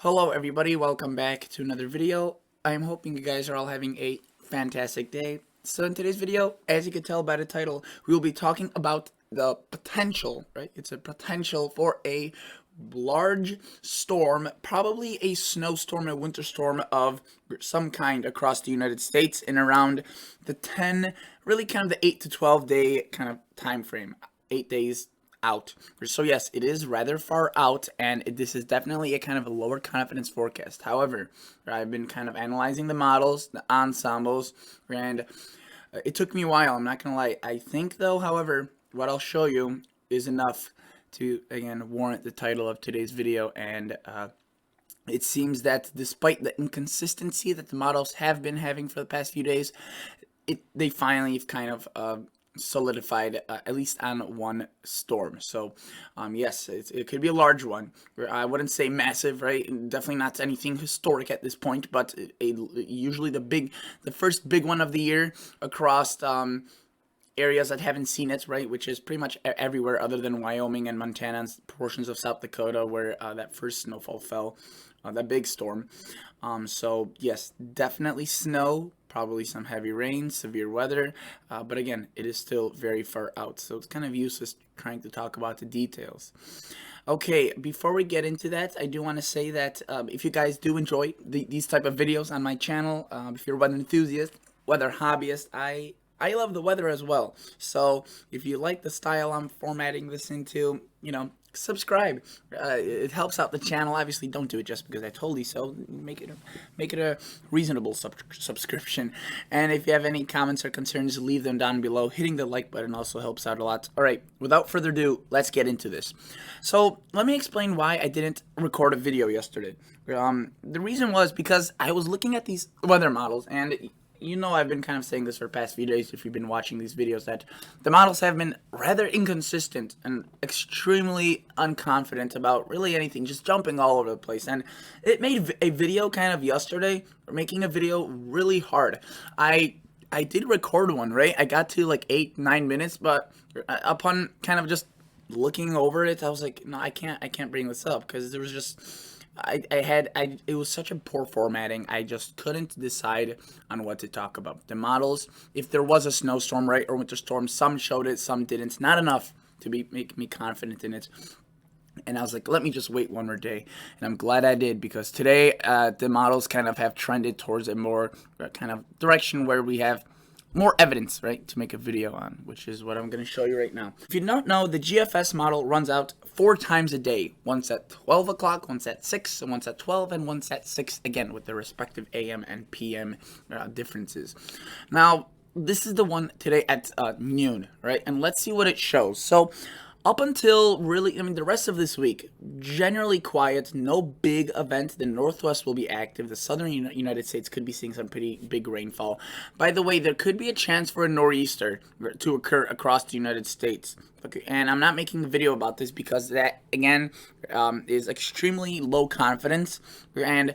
Hello everybody, welcome back to another video. I'm hoping you guys are all having a fantastic day. So in today's video, as you can tell by the title, we will be talking about the potential, right? It's a potential for a large storm, probably a snowstorm, a winter storm of some kind across the United States in around the 10, really kind of the 8 to 12 day kind of time frame. 8 days out. So yes, it is rather far out, and this is definitely a kind of a lower confidence forecast. However, I've been kind of analyzing the models, the ensembles, and it took me a while. I'm not gonna lie. I think though, however, what I'll show you is enough to again warrant the title of today's video, and it seems that despite the inconsistency that the models have been having for the past few days, they finally have kind of solidified at least on one storm. So yes, it could be a large one. I wouldn't say massive, right? Definitely not anything historic at this point, but usually the first big one of the year across areas that haven't seen it, right, which is pretty much everywhere other than Wyoming and Montana and portions of South Dakota where that first snowfall fell, that big storm. So yes, definitely snow, probably some heavy rain, severe weather, but again, it is still very far out, so it's kind of useless trying to talk about the details. Okay, before we get into that, I do want to say that if you guys do enjoy these type of videos on my channel, if you're a weather enthusiast, weather hobbyist, I love the weather as well. So if you like the style I'm formatting this into, subscribe. It helps out the channel. Obviously, don't do it just because I told you so. Make it a reasonable subscription. And if you have any comments or concerns, leave them down below. Hitting the like button also helps out a lot. All right, without further ado, let's get into this. So let me explain why I didn't record a video yesterday. The reason was because I was looking at these weather models, and I've been kind of saying this for the past few days if you've been watching these videos, that the models have been rather inconsistent and extremely unconfident about really anything, just jumping all over the place. And it made a video kind of yesterday, making a video really hard. I did record one, right? I got to like 8-9 minutes, but upon kind of just looking over it, I was like, no, I can't bring this up because there was just it was such a poor formatting. I just couldn't decide on what to talk about. The models, if there was a snowstorm, right, or winter storm, some showed it, some didn't. Not enough to make me confident in it. And I was like, let me just wait one more day. And I'm glad I did, because today the models kind of have trended towards a more kind of direction where we have more evidence, right, to make a video on, which is what I'm going to show you right now. If you don't know, the GFS model runs out 4 times a day. Once at 12 o'clock, once at 6, and once at 12, and once at 6 again, with the respective AM and PM differences. Now, this is the one today at noon, right? And let's see what it shows. So up until really, the rest of this week, generally quiet, no big event. The Northwest will be active. The southern United States could be seeing some pretty big rainfall. By the way, there could be a chance for a nor'easter to occur across the United States. Okay, and I'm not making a video about this because that, again, is extremely low confidence. And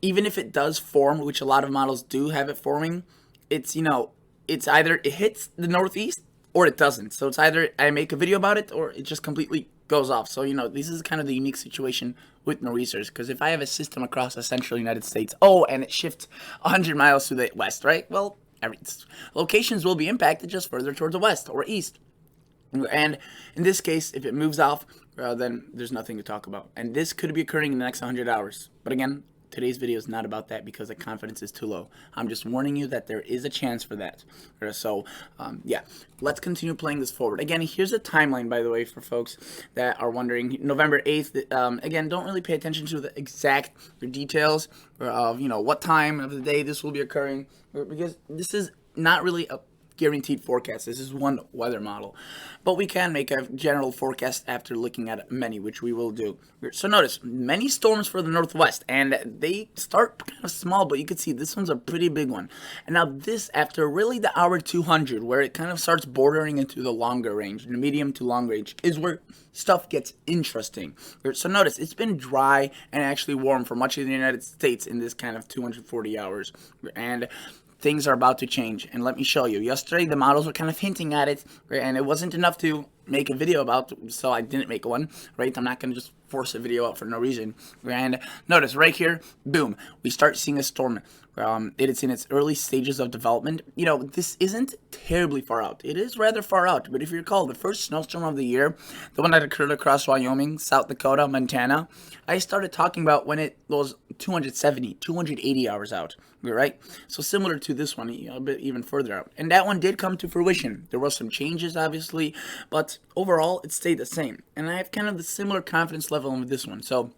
even if it does form, which a lot of models do have it forming, it's either it hits the Northeast or it doesn't. So it's either I make a video about it or it just completely goes off. So, this is kind of the unique situation with nor'easters, because if I have a system across the central United States, and it shifts 100 miles to the west, right? Well, locations will be impacted just further towards the west or east. And in this case, if it moves off, then there's nothing to talk about. And this could be occurring in the next 100 hours. But again, today's video is not about that because the confidence is too low. I'm just warning you that there is a chance for that. So, yeah, let's continue playing this forward. Again, here's a timeline, by the way, for folks that are wondering. November 8th, again, don't really pay attention to the exact details of, what time of the day this will be occurring, because this is not really a guaranteed forecast. This is one weather model, but we can make a general forecast after looking at many, which we will do. So notice many storms for the Northwest, and they start kind of small, but you can see this one's a pretty big one. And now this, after really the hour 200, where it kind of starts bordering into the longer range, the medium to long range, is where stuff gets interesting. So notice it's been dry and actually warm for much of the United States in this kind of 240 hours, and things are about to change, and let me show you. Yesterday, the models were kind of hinting at it, and it wasn't enough to make a video about, so I didn't make one, right? I'm not going to just force a video out for no reason. And notice right here, boom, we start seeing a storm. It is in its early stages of development. You know, this isn't terribly far out. It is rather far out, but if you recall, the first snowstorm of the year, the one that occurred across Wyoming, South Dakota, Montana, I started talking about when it was 270, 280 hours out, right? So similar to this one, a bit even further out. And that one did come to fruition. There was some changes, obviously, but overall, it stayed the same. And I have kind of the similar confidence level with this one. So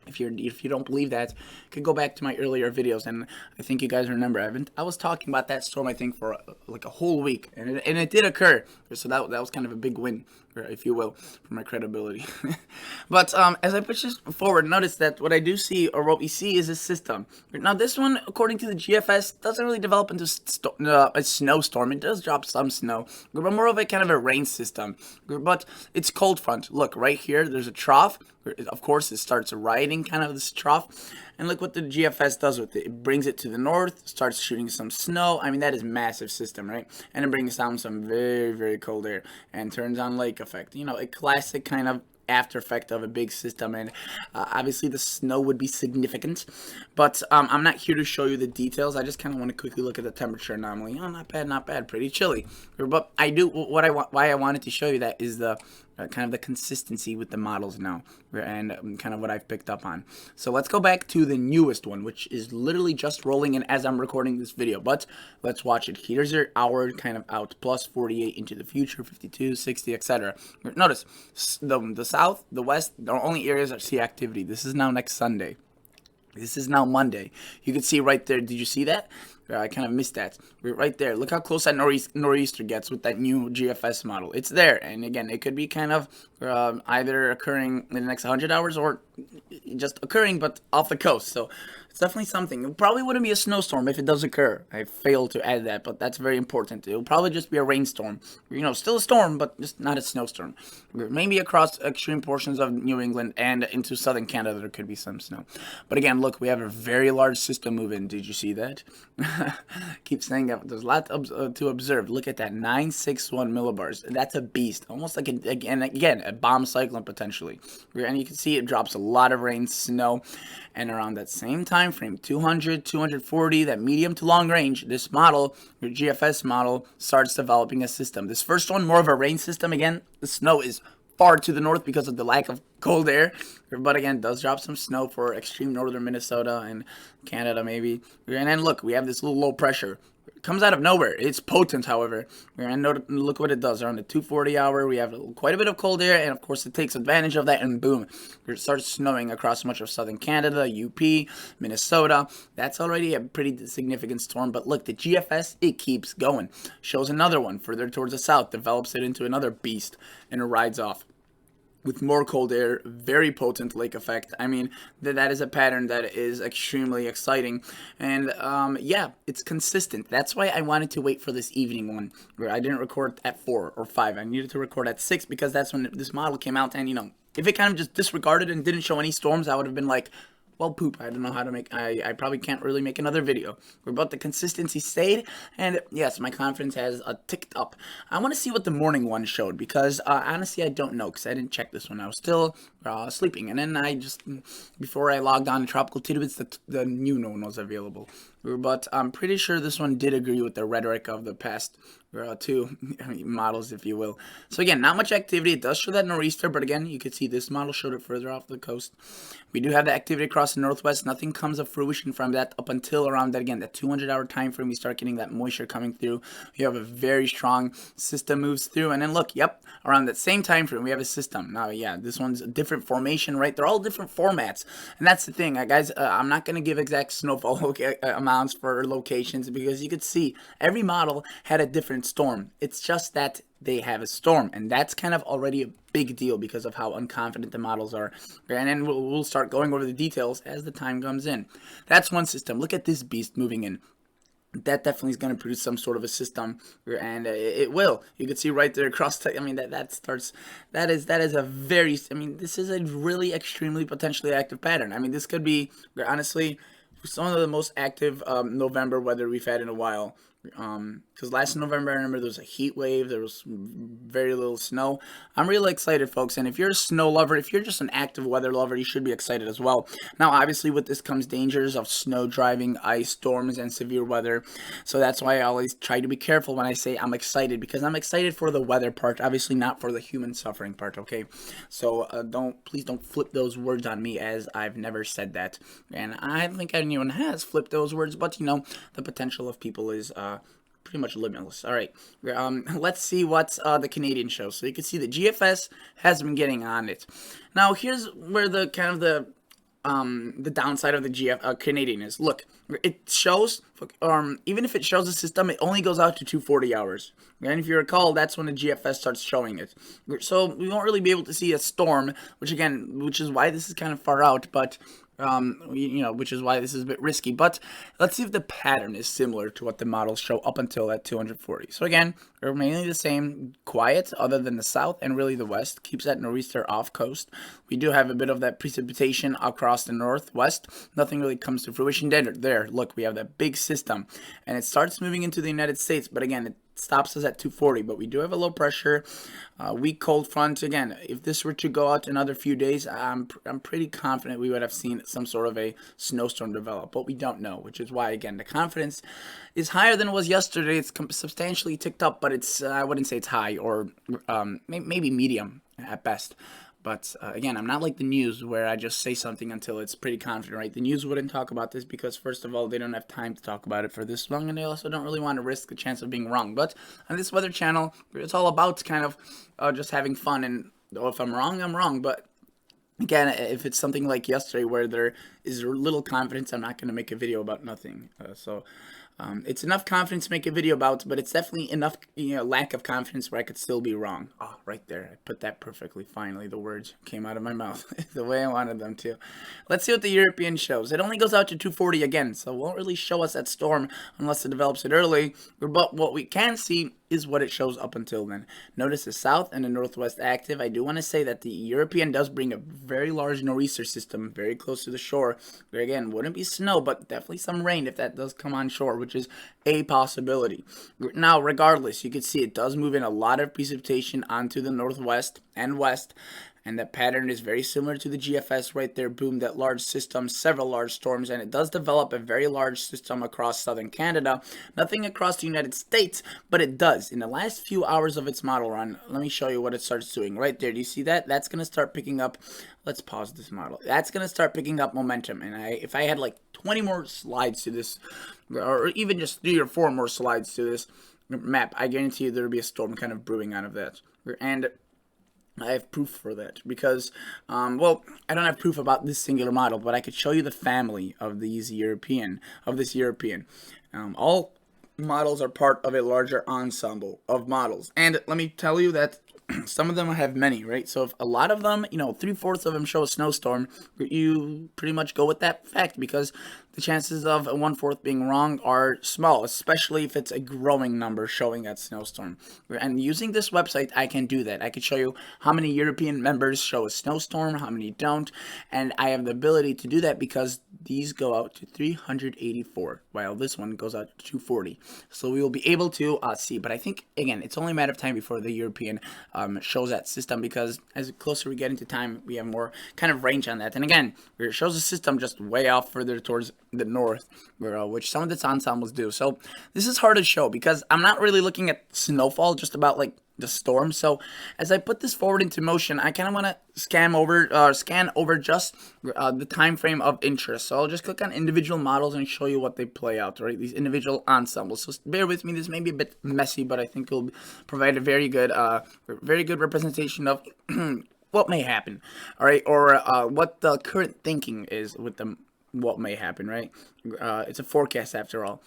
if you don't believe that, you could go back to my earlier videos, and I think you guys remember. I was talking about that storm, I think, for like a whole week, and it did occur. So that was kind of a big win, if you will, for my credibility. But as I push this forward, notice that what I do see, or what we see, is a system. Now this one, according to the GFS, doesn't really develop into a snowstorm. It does drop some snow, but more of a kind of a rain system. But it's cold front. Look right here. There's a trough. Of course, it starts riding kind of this trough, and look what the GFS does with it. It brings it to the north, starts shooting some snow. I mean, that is massive system, right? And it brings down some very, very cold air and turns on lake effect. You know, a classic kind of after effect of a big system, and obviously the snow would be significant, but I'm not here to show you the details. I just kind of want to quickly look at the temperature anomaly. Oh, not bad, pretty chilly. But I do why I wanted to show you that is the kind of the consistency with the models now, and kind of what I've picked up on. So let's go back to the newest one, which is literally just rolling in as I'm recording this video, but let's watch it. Here's your hour kind of out, plus 48 into the future, 52, 60, etc. Notice the south, the west, the only areas that see activity. This is now next Sunday. This is now Monday. You can see right there. Did you see that? I kind of missed that. Right there. Look how close that nor'easter gets with that new GFS model. It's there. And again, it could be kind of either occurring in the next 100 hours or just occurring, but off the coast. So it's definitely something. It probably wouldn't be a snowstorm if it does occur. I failed to add that, but that's very important. It'll probably just be a rainstorm. You know, still a storm, but just not a snowstorm. Maybe across extreme portions of New England and into southern Canada, there could be some snow. But again, look, we have a very large system move in. Did you see that? Keep saying that. There's a lot to observe. Look at that, 961 millibars. That's a beast. Almost like, again, a bomb cyclone potentially. And you can see it drops a lot of rain, snow, and around that same time frame, 200, 240, that medium to long range, this model, your GFS model, starts developing a system. This first one, more of a rain system. Again, the snow is far to the north because of the lack of cold air, but again, does drop some snow for extreme northern Minnesota and Canada maybe. And then look, we have this little low pressure. It comes out of nowhere. It's potent, however. And look what it does. Around the 240 hour, we have quite a bit of cold air, and of course it takes advantage of that, and boom, it starts snowing across much of southern Canada, UP, Minnesota. That's already a pretty significant storm, but look, the GFS, it keeps going. Shows another one further towards the south, develops it into another beast, and it rides off with more cold air, very potent lake effect. I mean, that is a pattern that is extremely exciting. And yeah, it's consistent. That's why I wanted to wait for this evening one, where I didn't record at 4 or 5. I needed to record at 6 because that's when this model came out. And, you know, if it kind of just disregarded and didn't show any storms, I would have been like, well, poop, I don't know how to make, I probably can't really make another video. But the consistency stayed, and yes, my confidence has ticked up. I want to see what the morning one showed, because honestly, I don't know, because I didn't check this one. I was still sleeping, and then I just, before I logged on to Tropical Tidbits, the new one was available. But I'm pretty sure this one did agree with the rhetoric of the past two models, if you will. So again, not much activity. It does show that nor'easter, but again, you can see this model showed it further off the coast. We do have the activity across the northwest. Nothing comes of fruition from that up until around that, again, that 200-hour time frame. We start getting that moisture coming through. You have a very strong system moves through, and then look, yep, around that same time frame, we have a system. Now, yeah, this one's a different formation, right? They're all different formats, and that's the thing, guys. I'm not going to give exact snowfall amounts for locations, because you could see every model had a different storm. It's just that they have a storm, and that's kind of already a big deal because of how unconfident the models are. And then we'll start going over the details as the time comes in. That's one system. Look at this beast moving in. That definitely is going to produce some sort of a system, and it will. You can see right there across. I mean, that is a very. I mean, this is a really extremely potentially active pattern. I mean, this could be honestly some of the most active November weather we've had in a while. because last November I remember there was a heat wave, there was very little snow. I'm really excited, folks, and if you're a snow lover, if you're just an active weather lover, you should be excited as well. Now, obviously, with this comes dangers of snow driving, ice storms, and severe weather, so that's why I always try to be careful when I say I'm excited, because I'm excited for the weather part, obviously not for the human suffering part, okay? So please don't flip those words on me, as I've never said that, and I don't think anyone has flipped those words, but the potential of people is pretty much limitless. All right, let's see what the Canadian shows. So you can see the GFS has been getting on it. Now here's where the kind of the downside of the Canadian is. Look, it shows, even if it shows the system, it only goes out to 240 hours. And if you recall, that's when the GFS starts showing it. So we won't really be able to see a storm, which is why this is kind of far out, but which is why this is a bit risky. But let's see if the pattern is similar to what the models show up until that 240. So again, we're mainly the same, quiet, other than the south and really the west. Keeps that nor'easter off coast. We do have a bit of that precipitation across the northwest. Nothing really comes to fruition there. Look, we have that big system, and it starts moving into the United States. But again, it stops us at 240, but we do have a low pressure, weak cold front. Again, if this were to go out another few days, I'm pretty confident we would have seen some sort of a snowstorm develop, but we don't know, which is why, again, the confidence is higher than it was yesterday. It's substantially ticked up, but it's I wouldn't say it's high, or maybe medium at best. But again, I'm not like the news where I just say something until it's pretty confident, right? The news wouldn't talk about this because, first of all, they don't have time to talk about it for this long, and they also don't really want to risk the chance of being wrong. But on this weather channel, it's all about kind of just having fun, and if I'm wrong, I'm wrong. But again, if it's something like yesterday where there is little confidence, I'm not going to make a video about nothing. It's enough confidence to make a video about, but it's definitely enough, lack of confidence where I could still be wrong. Oh, right there. I put that perfectly. Finally, the words came out of my mouth the way I wanted them to. Let's see what the European shows. It only goes out to 240 again, so it won't really show us that storm unless it develops it early. But what we can see is what it shows up until then. Notice the south and the northwest active. I do want to say that the European does bring a very large nor'easter system very close to the shore. There again, wouldn't be snow, but definitely some rain if that does come on shore, which is a possibility. Now, regardless, you can see it does move in a lot of precipitation onto the northwest and west. And that pattern is very similar to the GFS right there. Boom, that large system, several large storms, and it does develop a very large system across southern Canada. Nothing across the United States, but it does. In the last few hours of its model run, let me show you what it starts doing. Right there, do you see that? That's going to start picking up. Let's pause this model. That's going to start picking up momentum. And if I had like 20 more slides to this, or even just 3 or 4 more slides to this map, I guarantee you there will be a storm kind of brewing out of that. And I have proof for that because, well, I don't have proof about this singular model, but I could show you the family of this European. All models are part of a larger ensemble of models, and let me tell you that some of them have many, right? So if a lot of them, 3/4 of them show a snowstorm, you pretty much go with that fact because the chances of 1/4 being wrong are small, especially if it's a growing number showing that snowstorm. And using this website, I can do that. I can show you how many European members show a snowstorm, how many don't, and I have the ability to do that because these go out to 384, while this one goes out to 240. So we will be able to see, but I think, again, it's only a matter of time before the European shows that system because as closer we get into time, we have more kind of range on that. And again, it shows the system just way off further towards the north, which some of its ensembles do. So this is hard to show because I'm not really looking at snowfall, just about like the storm. So as I put this forward into motion, I kind of want to scan over just the time frame of interest. So I'll just click on individual models and show you what they play out, right? These individual ensembles. So bear with me. This may be a bit messy, but I think it'll provide a very good representation of what may happen, all right, or what the current thinking is with them. What may happen, right? It's a forecast after all.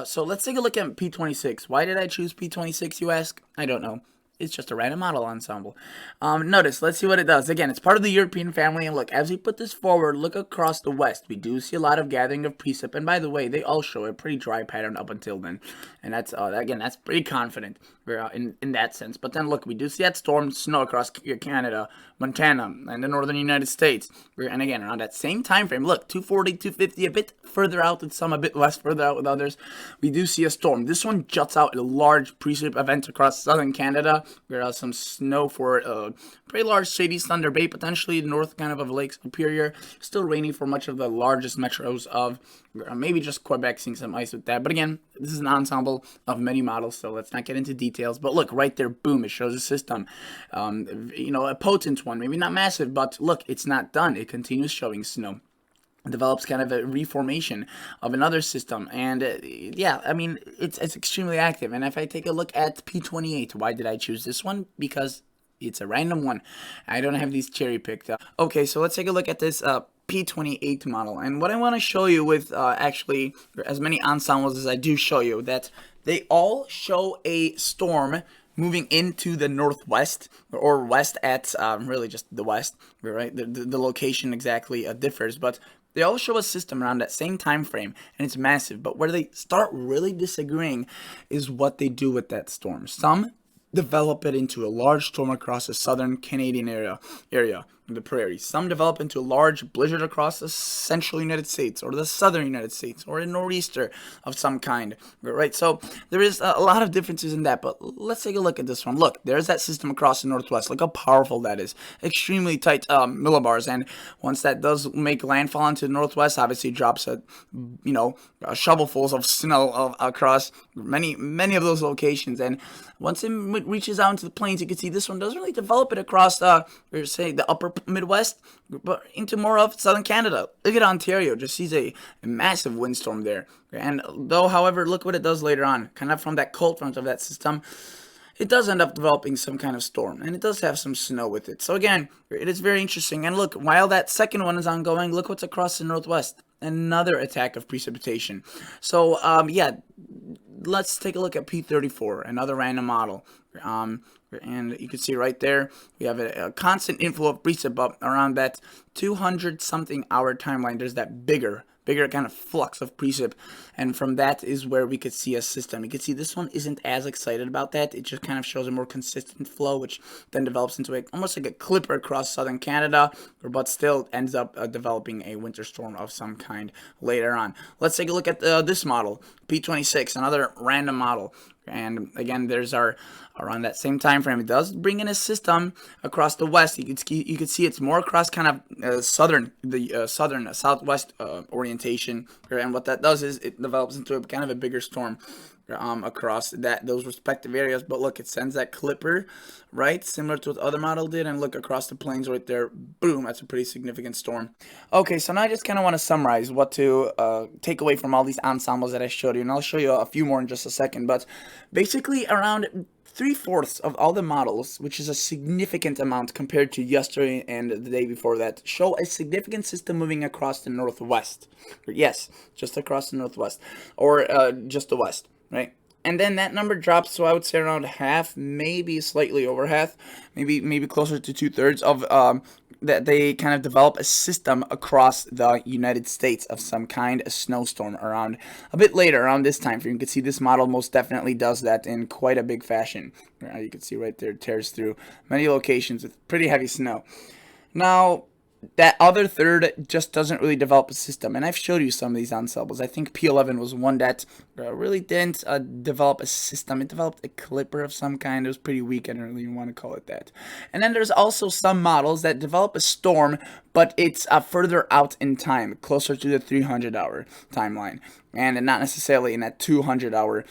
So let's take a look at P26. Why did I choose P26, you ask? I don't know. it's just a random model ensemble. Notice, let's see what it does. Again, it's part of the European family, and look, as we put this forward, look across the west. We do see a lot of gathering of precip, and by the way, they all show a pretty dry pattern up until then, and that's again, that's pretty confident in that sense. But then look, we do see that storm snow across Canada, Montana, and the northern United States, and again, around that same time frame. Look, 240, 250, a bit further out with some, a bit less further out with others. We do see a storm. This one juts out a large precip event across southern Canada. There are some snow for pretty large Shady Thunder Bay, potentially north kind of Lake Superior. Still rainy for much of the largest metros of maybe just Quebec, seeing some ice with that. But again, this is an ensemble of many models, so let's not get into details. But look, right there, boom, it shows a system. A potent one, maybe not massive, but look, it's not done. It continues showing snow. Develops kind of a reformation of another system, and yeah, I mean, it's extremely active. And if I take a look at P28, why did I choose this one? Because it's a random one. I don't have these cherry picked up. Okay, so let's take a look at this P28 model, and what I want to show you with actually as many ensembles as I do show you, that they all show a storm moving into the northwest or west at really just the west, right? The location exactly differs, but they all show a system around that same time frame, and it's massive. But where they start really disagreeing is what they do with that storm. Some develop it into a large storm across the southern Canadian area, the prairies. Some develop into a large blizzard across the central United States or the southern United States or a nor'easter of some kind, right? So there is a lot of differences in that, but let's take a look at this one. Look, there's that system across the northwest. Look how powerful that is. Extremely tight millibars, and once that does make landfall into the northwest, obviously it drops shovelfuls of snow across many of those locations, and once it reaches out into the plains, you can see this one doesn't really develop it across say the upper Midwest, but into more of southern Canada. Look at Ontario, just sees a massive windstorm there. And though, however, look what it does later on, kind of from that cold front of that system, it does end up developing some kind of storm, and it does have some snow with it. So again, it is very interesting. And look, while that second one is ongoing, look what's across the northwest. Another attack of precipitation. So yeah, let's take a look at P34, another random model. And you can see right there, we have a constant inflow of precip up around that 200 something hour timeline. There's that bigger kind of flux of precip, and from that is where we could see a system. You can see this one isn't as excited about that. It just kind of shows a more consistent flow, which then develops into almost like a clipper across southern Canada, but still ends up developing a winter storm of some kind later on. Let's take a look at this model, P26, another random model. And again, there's our around that same time frame. It does bring in a system across the west. You could see it's more across kind of southwest orientation, and what that does is it develops into a kind of a bigger storm across those respective areas. But look, it sends that clipper, right, similar to what the other model did, and look across the plains right there, boom, that's a pretty significant storm. Okay, so now I just kind of want to summarize what to take away from all these ensembles that I showed you, and I'll show you a few more in just a second. But basically, around 3/4 of all the models, which is a significant amount compared to yesterday and the day before that, show a significant system moving across the northwest. Yes, just across the northwest, or just the west, right? And then that number drops to, I would say, around half, maybe slightly over half, maybe closer to 2/3 of that they kind of develop a system across the United States of some kind, a snowstorm around a bit later, around this time frame. You can see this model most definitely does that in quite a big fashion. You can see right there, it tears through many locations with pretty heavy snow. Now, that other third just doesn't really develop a system, and I've showed you some of these ensembles. I think P11 was one that really didn't develop a system. It developed a clipper of some kind. It was pretty weak. I don't really even want to call it that. And then there's also some models that develop a storm, but it's further out in time, closer to the 300-hour timeline, and not necessarily in that 200-hour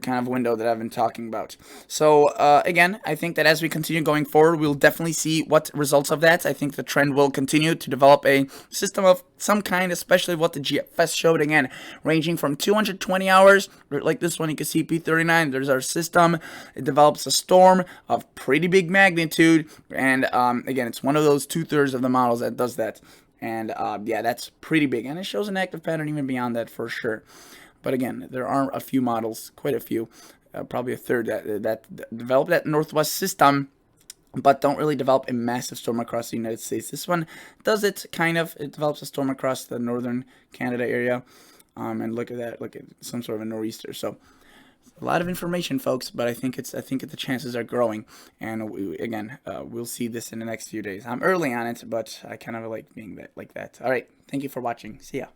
kind of window that I've been talking about. So again, I think that as we continue going forward, we'll definitely see what results of that. I think the trend will continue to develop a system of some kind, especially what the GFS showed, again, ranging from 220 hours, like this one, you can see P39, there's our system. It develops a storm of pretty big magnitude, and again, it's one of those 2/3 of the models that does that. And yeah, that's pretty big, and it shows an active pattern even beyond that for sure. But again, there are a few models, quite a few, probably a third that develop that northwest system, but don't really develop a massive storm across the United States. This one does it kind of. It develops a storm across the northern Canada area, and look at that. Look at some sort of a nor'easter. So a lot of information, folks, but I think the chances are growing, and we'll see this in the next few days. I'm early on it, but I kind of like being like that. All right, thank you for watching. See ya.